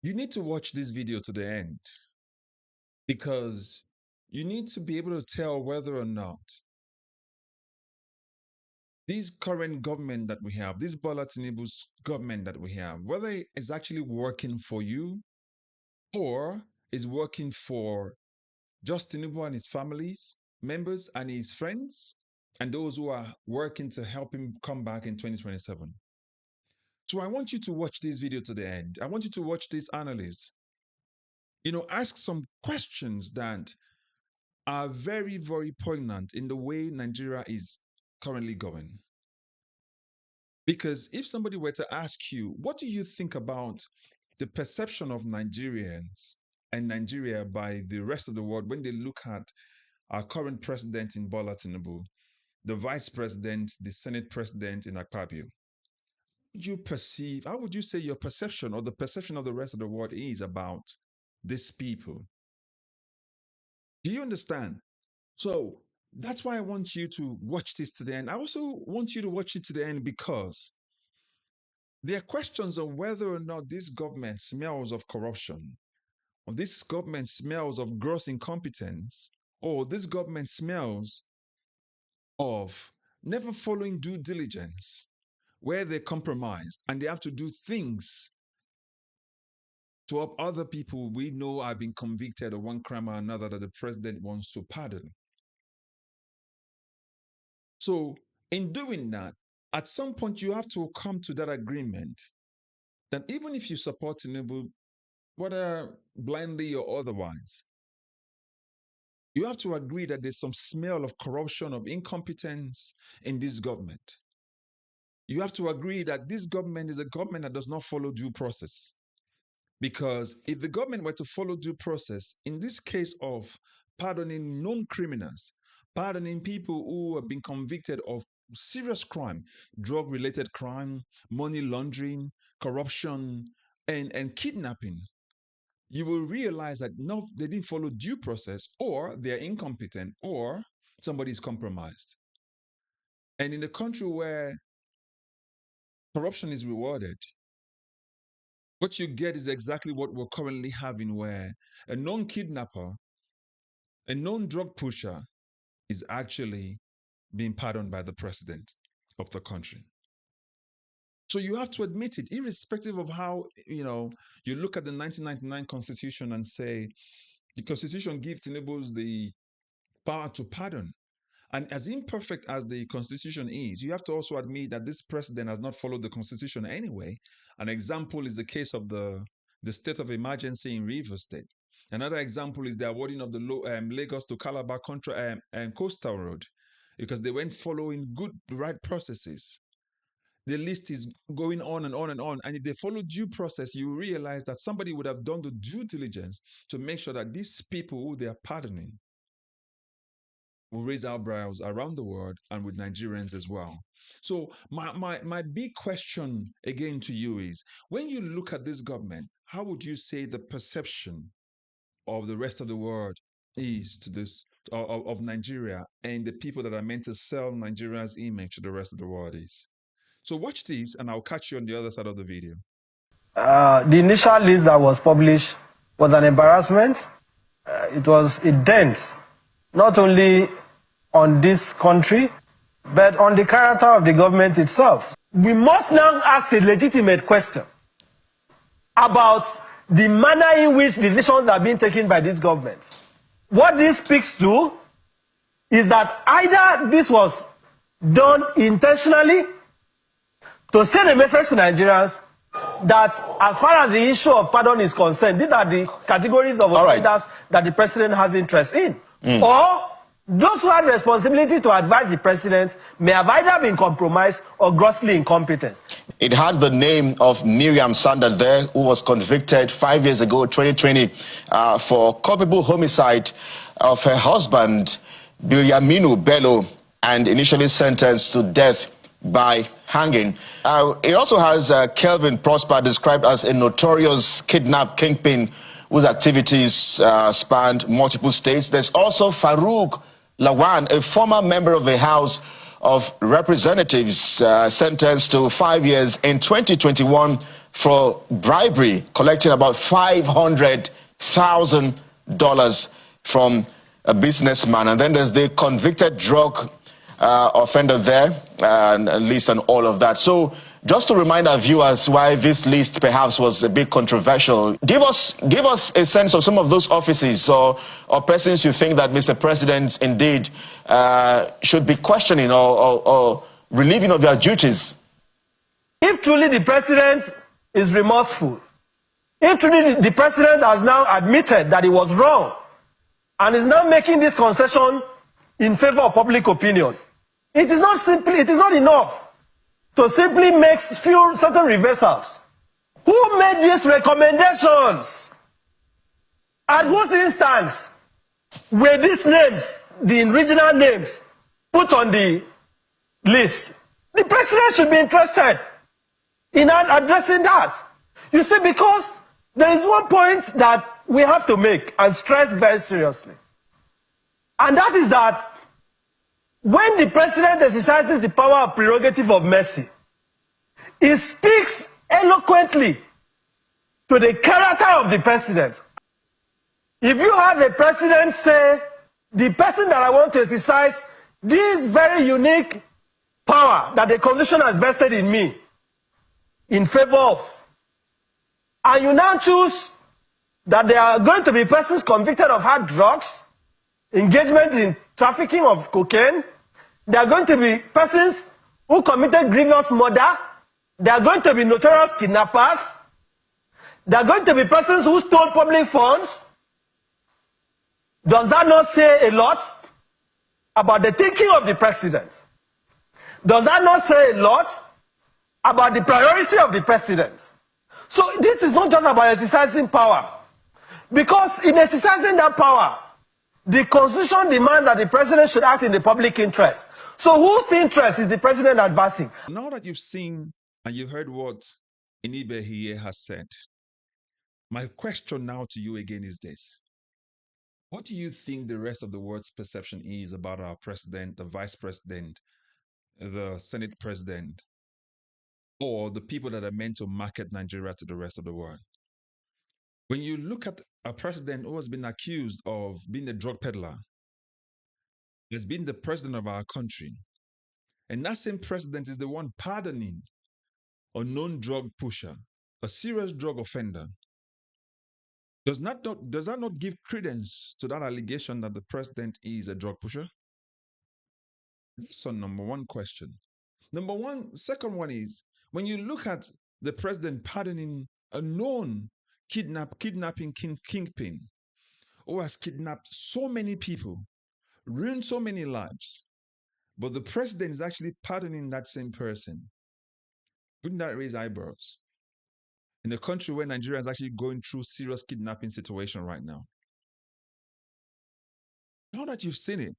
You need to watch this video to the end because you need to be able to tell whether or not this current government that we have, this Bola Tinubu's government that we have, whether it's actually working for you or is working for just Tinubu and his family's members and his friends and those who are working to help him come back in 2027. So I want you to watch this video to the end. I want you to watch this analysis. Ask some questions that are very, very poignant in the way Nigeria is currently going. Because if somebody were to ask you, what do you think about the perception of Nigerians and Nigeria by the rest of the world when they look at our current president in Bola Tinubu, the vice president, the Senate president in Akpabio? How would you say your perception or the perception of the rest of the world is about these people? Do you understand? So that's why I want you to watch this to the end. I also want you to watch it to the end because there are questions on whether or not this government smells of corruption, or this government smells of gross incompetence, or this government smells of never following due diligence, where they compromised and they have to do things to help other people we know have been convicted of one crime or another that the president wants to pardon. So in doing that, at some point you have to come to that agreement that even if you support Tinubu, whether blindly or otherwise, you have to agree that there's some smell of corruption, of incompetence in this government. You have to agree that this government is a government that does not follow due process. Because if the government were to follow due process, in this case of pardoning known criminals, pardoning people who have been convicted of serious crime, drug-related crime, money laundering, corruption, and kidnapping, you will realize that no, they didn't follow due process, or they're incompetent, or somebody is compromised. And in a country where corruption is rewarded, what you get is exactly what we're currently having, where a known kidnapper, a known drug pusher is actually being pardoned by the president of the country. So you have to admit it, irrespective of how, you look at the 1999 Constitution and say, the Constitution gives Tinubu the power to pardon. And as imperfect as the Constitution is, you have to also admit that this president has not followed the Constitution anyway. An example is the case of the state of emergency in Rivers State. Another example is the awarding of the Lagos to Calabar coastal road, because they weren't following the right processes. The list is going on and on and on. And if they follow due process, you realize that somebody would have done the due diligence to make sure that these people who they are pardoning will raise eyebrows around the world and with Nigerians as well. So my big question again to you is, when you look at this government, how would you say the perception of the rest of the world is to this, of Nigeria and the people that are meant to sell Nigeria's image to the rest of the world is? So watch this and I'll catch you on the other side of the video. The initial list that was published was an embarrassment. It was a dent, not only on this country, but on the character of the government itself. We must now ask a legitimate question about the manner in which decisions are being taken by this government. What this speaks to is that either this was done intentionally to send a message to Nigerians that as far as the issue of pardon is concerned, these are the categories of offenders that the president has interest in. Or those who had responsibility to advise the president may have either been compromised or grossly incompetent. It had the name of Miriam Sander there, who was convicted 5 years ago, 2020, for culpable homicide of her husband, Bilyaminu Bello, and initially sentenced to death by hanging. It also has Kelvin Prosper, described as a notorious kidnap kingpin whose activities spanned multiple states. There's also Farouk Lawan, a former member of the House of Representatives, sentenced to 5 years in 2021 for bribery, collecting about $500,000 from a businessman. And then there's the convicted drug offender there, and list and all of that. So just to remind our viewers why this list perhaps was a bit controversial, give us a sense of some of those offices or persons you think that Mr. President indeed should be questioning or relieving of their duties. If truly the president is remorseful, if truly the president has now admitted that he was wrong and is now making this concession in favor of public opinion, it is not enough to simply make few certain reversals. Who made these recommendations? At whose instance were these names, the original names, put on the list? The president should be interested in addressing that. You see, because there is one point that we have to make and stress very seriously. And that is that when the president exercises the power of prerogative of mercy, he speaks eloquently to the character of the president. If you have a president say, the person that I want to exercise this very unique power that the Constitution has vested in me in favor of, and you now choose that there are going to be persons convicted of hard drugs, engagement in trafficking of cocaine, there are going to be persons who committed grievous murder, there are going to be notorious kidnappers, there are going to be persons who stole public funds. Does that not say a lot about the thinking of the president? Does that not say a lot about the priority of the president? So this is not just about exercising power. Because in exercising that power, the Constitution demands that the president should act in the public interest. So whose interest is the president advancing? Now that you've seen and you've heard what Inibe here has said, my question now to you again is this. What do you think the rest of the world's perception is about our president, the vice president, the Senate president, or the people that are meant to market Nigeria to the rest of the world? When you look at a president who has been accused of being a drug peddler, has been the president of our country, and that same president is the one pardoning a known drug pusher, a serious drug offender, does that not give credence to that allegation that the president is a drug pusher? This is number one question. Second one is, when you look at the president pardoning a known kidnapping kingpin who has kidnapped so many people, ruined so many lives, but the president is actually pardoning that same person, wouldn't that raise eyebrows? In a country where Nigeria is actually going through serious kidnapping situation right now. Now that you've seen it,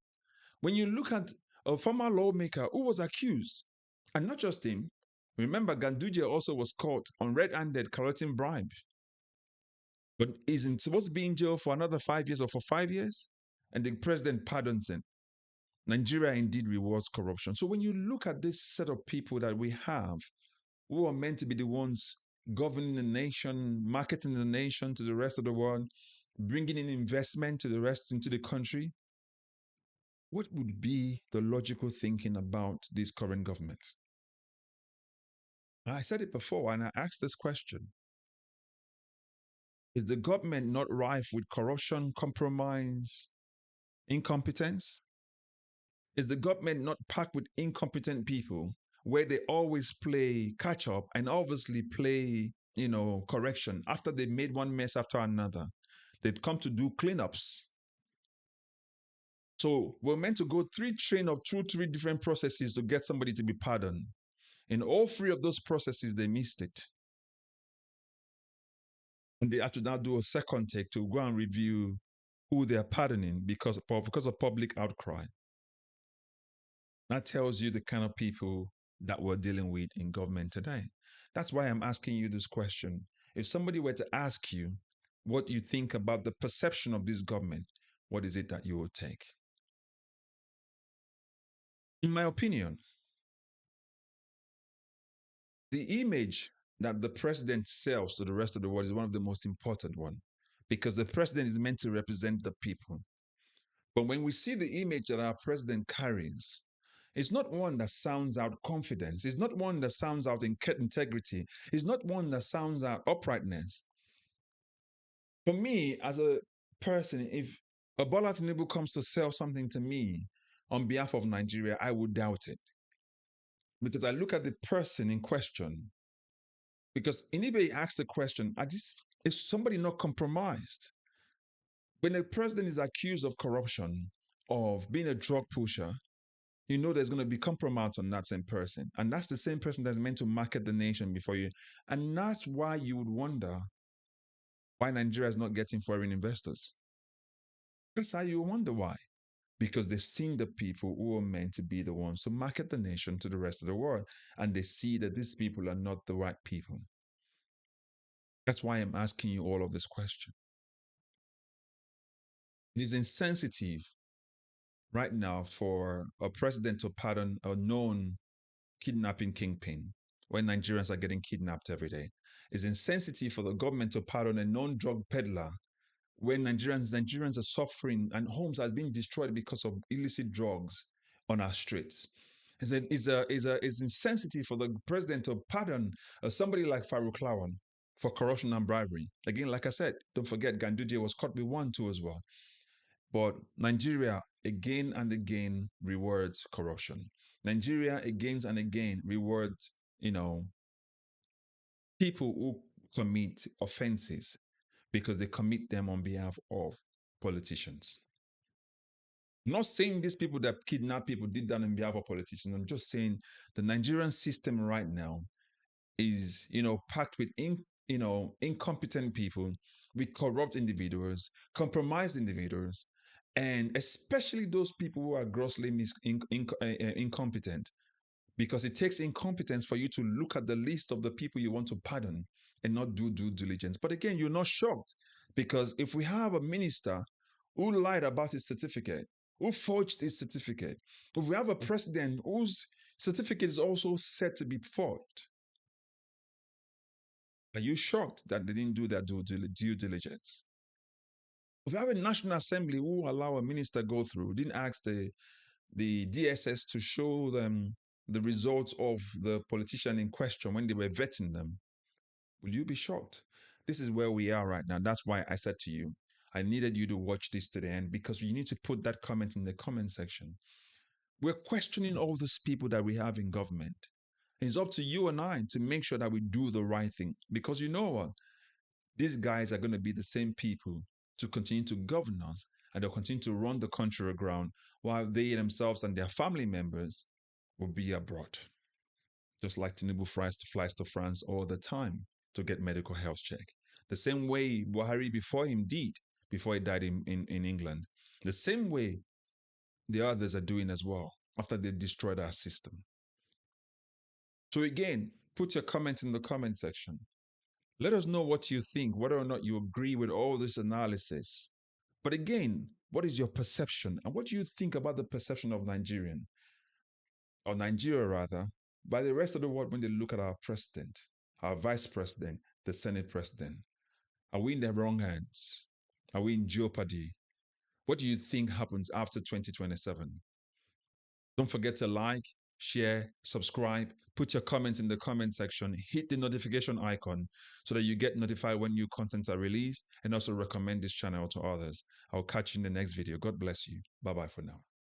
when you look at a former lawmaker who was accused, and not just him, remember Ganduje also was caught on red-handed collecting bribe, but isn't supposed to be in jail for another 5 years or for 5 years, and the president pardons him. Nigeria indeed rewards corruption. So when you look at this set of people that we have, who are meant to be the ones governing the nation, marketing the nation to the rest of the world, bringing in investment to the rest into the country, what would be the logical thinking about this current government? I said it before, and I asked this question. Is the government not rife with corruption, compromise, incompetence? Is the government not packed with incompetent people where they always play catch up and obviously play, correction after they made one mess after another? They'd come to do cleanups. So we're meant to go three different processes to get somebody to be pardoned. In all three of those processes, they missed it. And they have to now do a second take to go and review who they're pardoning because of public outcry. That tells you the kind of people that we're dealing with in government today. That's why I'm asking you this question. If somebody were to ask you what you think about the perception of this government, what is it that you would take? In my opinion, the image that the president sells to the rest of the world is one of the most important one, because the president is meant to represent the people. But when we see the image that our president carries, it's not one that sounds out confidence. It's not one that sounds out integrity. It's not one that sounds out uprightness. For me, as a person, if Bola Tinubu comes to sell something to me on behalf of Nigeria, I would doubt it. Because I look at the person in question. Because in eBay asks the question, is somebody not compromised? When a president is accused of corruption, of being a drug pusher, you know there's going to be compromise on that same person. And that's the same person that's meant to market the nation before you. And that's why you would wonder why Nigeria is not getting foreign investors. That's how you wonder why. Because they've seen the people who are meant to be the ones to market the nation to the rest of the world. And they see that these people are not the right people. That's why I'm asking you all of this question. It is insensitive right now for a president to pardon a known kidnapping kingpin when Nigerians are getting kidnapped every day. It's insensitive for the government to pardon a known drug peddler when Nigerians are suffering and homes are being destroyed because of illicit drugs on our streets. It's insensitive for the president to pardon somebody like Farouk Lawan for corruption and bribery. Again, like I said, don't forget Ganduje was caught with 1 too as well. But Nigeria again and again rewards corruption. Nigeria again and again rewards, people who commit offenses because they commit them on behalf of politicians. I'm not saying these people that kidnap people did that on behalf of politicians. I'm just saying the Nigerian system right now is, packed with incompetent people, with corrupt individuals, compromised individuals, and especially those people who are grossly incompetent. Because it takes incompetence for you to look at the list of the people you want to pardon and not do due diligence. But again, you're not shocked, because if we have a minister who lied about his certificate, who forged his certificate, if we have a president whose certificate is also said to be forged, are you shocked that they didn't do their due diligence? If we have a National Assembly who allow a minister go through, didn't ask the DSS to show them the results of the politician in question when they were vetting them, will you be shocked? This is where we are right now. That's why I said to you, I needed you to watch this to the end, because you need to put that comment in the comment section. We're questioning all these people that we have in government. It's up to you and I to make sure that we do the right thing, because you know what? These guys are going to be the same people to continue to govern us, and they'll continue to run the country aground while they themselves and their family members will be abroad. Just like Tinubu flies to France all the time to get medical health check. The same way Buhari before him did, before he died in England. The same way the others are doing as well after they destroyed our system. So again, put your comment in the comment section. Let us know what you think, whether or not you agree with all this analysis. But again, what is your perception? And what do you think about the perception of Nigeria rather, by the rest of the world when they look at our president, our vice president, the Senate president? Are we in the wrong hands? Are we in jeopardy? What do you think happens after 2027? Don't forget to like, share, subscribe, put your comments in the comment section, hit the notification icon so that you get notified when new contents are released, and also recommend this channel to others. I'll catch you in the next video. God bless you. Bye-bye for now.